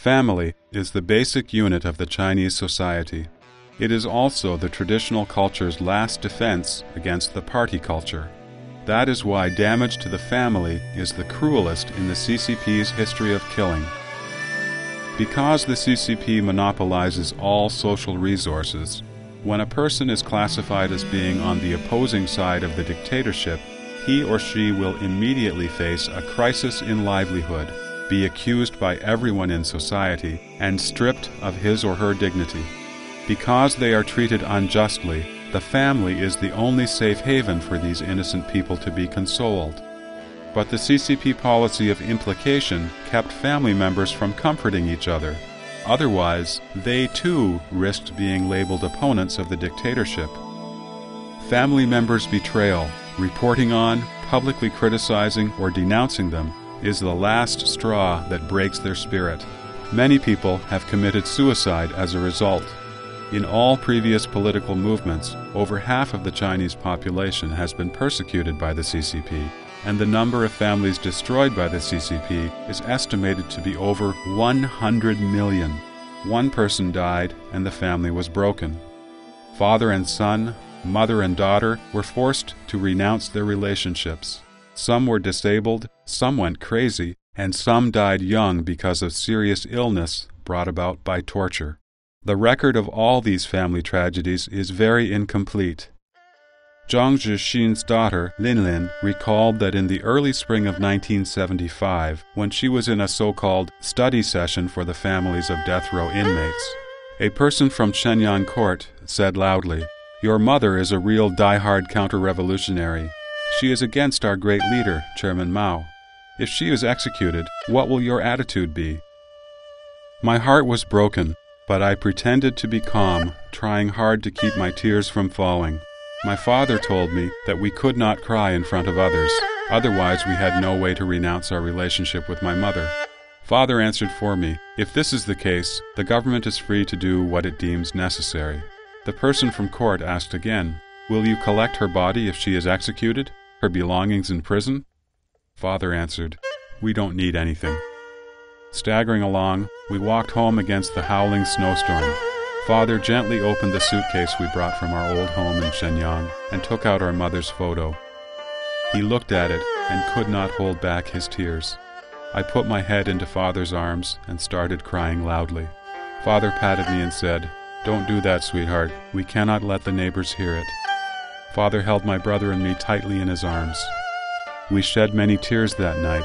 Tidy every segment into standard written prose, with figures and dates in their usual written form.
Family is the basic unit of the Chinese society. It is also the traditional culture's last defense against the party culture. That is why damage to the family is the cruelest in the CCP's history of killing. Because the CCP monopolizes all social resources, when a person is classified as being on the opposing side of the dictatorship, he or she will immediately face a crisis in livelihood, be accused by everyone in society, and stripped of his or her dignity. Because they are treated unjustly, the family is the only safe haven for these innocent people to be consoled. But the CCP policy of implication kept family members from comforting each other. Otherwise, they too risked being labeled opponents of the dictatorship. Family members' betrayal, reporting on, publicly criticizing, or denouncing them, is the last straw that breaks their spirit. Many people have committed suicide as a result. In all previous political movements, over half of the Chinese population has been persecuted by the CCP, and the number of families destroyed by the CCP is estimated to be over 100 million. One person died and the family was broken. Father and son, mother and daughter were forced to renounce their relationships. Some were disabled, some went crazy, and some died young because of serious illness brought about by torture. The record of all these family tragedies is very incomplete. Zhang Zhixin's daughter, Linlin, recalled that in the early spring of 1975, when she was in a so-called study session for the families of death row inmates, a person from Shenyang court said loudly, "Your mother is a real die-hard counter-revolutionary. She is against our great leader, Chairman Mao. If she is executed, what will your attitude be?" My heart was broken, but I pretended to be calm, trying hard to keep my tears from falling. My father told me that we could not cry in front of others, otherwise we had no way to renounce our relationship with my mother. Father answered for me, "If this is the case, the government is free to do what it deems necessary." The person from court asked again, "Will you collect her body if she is executed? Her belongings in prison?" Father answered, "We don't need anything." Staggering along, we walked home against the howling snowstorm. Father gently opened the suitcase we brought from our old home in Shenyang and took out our mother's photo. He looked at it and could not hold back his tears. I put my head into Father's arms and started crying loudly. Father patted me and said, "Don't do that, sweetheart. We cannot let the neighbors hear it." Father held my brother and me tightly in his arms. We shed many tears that night,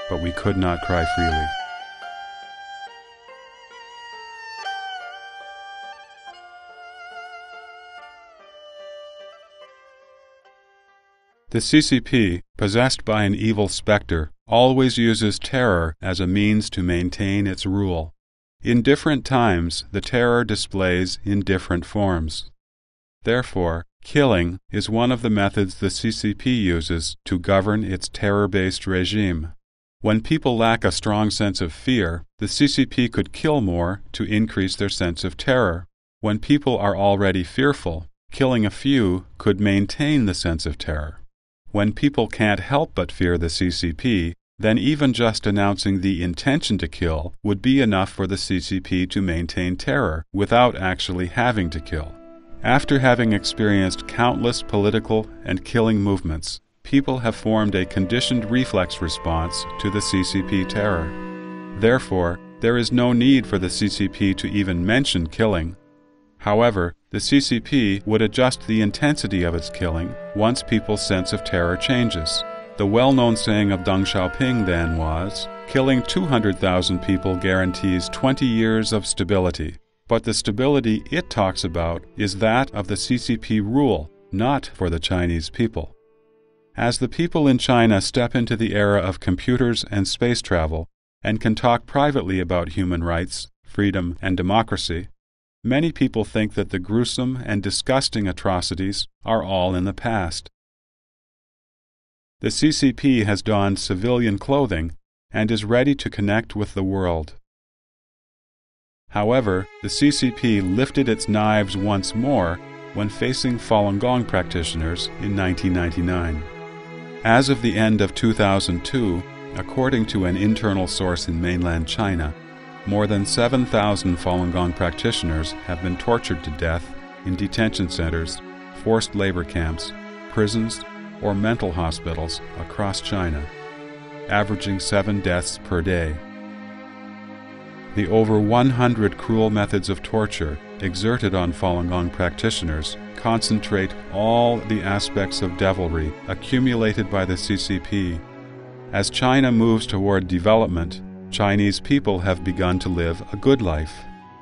but we could not cry freely. The CCP, possessed by an evil specter, always uses terror as a means to maintain its rule. In different times, the terror displays in different forms. Therefore, killing is one of the methods the CCP uses to govern its terror-based regime. When people lack a strong sense of fear, the CCP could kill more to increase their sense of terror. When people are already fearful, killing a few could maintain the sense of terror. When people can't help but fear the CCP, then even just announcing the intention to kill would be enough for the CCP to maintain terror without actually having to kill. After having experienced countless political and killing movements, people have formed a conditioned reflex response to the CCP terror. Therefore, there is no need for the CCP to even mention killing. However, the CCP would adjust the intensity of its killing once people's sense of terror changes. The well-known saying of Deng Xiaoping then was, "Killing 200,000 people guarantees 20 years of stability." But the stability it talks about is that of the CCP rule, not for the Chinese people. As the people in China step into the era of computers and space travel, and can talk privately about human rights, freedom, and democracy, many people think that the gruesome and disgusting atrocities are all in the past. The CCP has donned civilian clothing and is ready to connect with the world. However, the CCP lifted its knives once more when facing Falun Gong practitioners in 1999. As of the end of 2002, according to an internal source in mainland China, More than 7,000 Falun Gong practitioners have been tortured to death in detention centers, forced labor camps, prisons, or mental hospitals across China, averaging 7 deaths per day. The over 100 cruel methods of torture exerted on Falun Gong practitioners concentrate all the aspects of devilry accumulated by the CCP. As China moves toward development, Chinese people have begun to live a good life.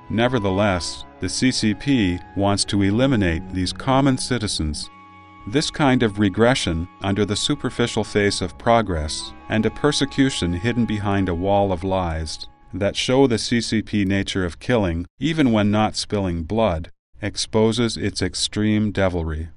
Nevertheless, the CCP wants to eliminate these common citizens. This kind of regression under the superficial face of progress and a persecution hidden behind a wall of lies that show the CCP nature of killing, even when not spilling blood, exposes its extreme devilry.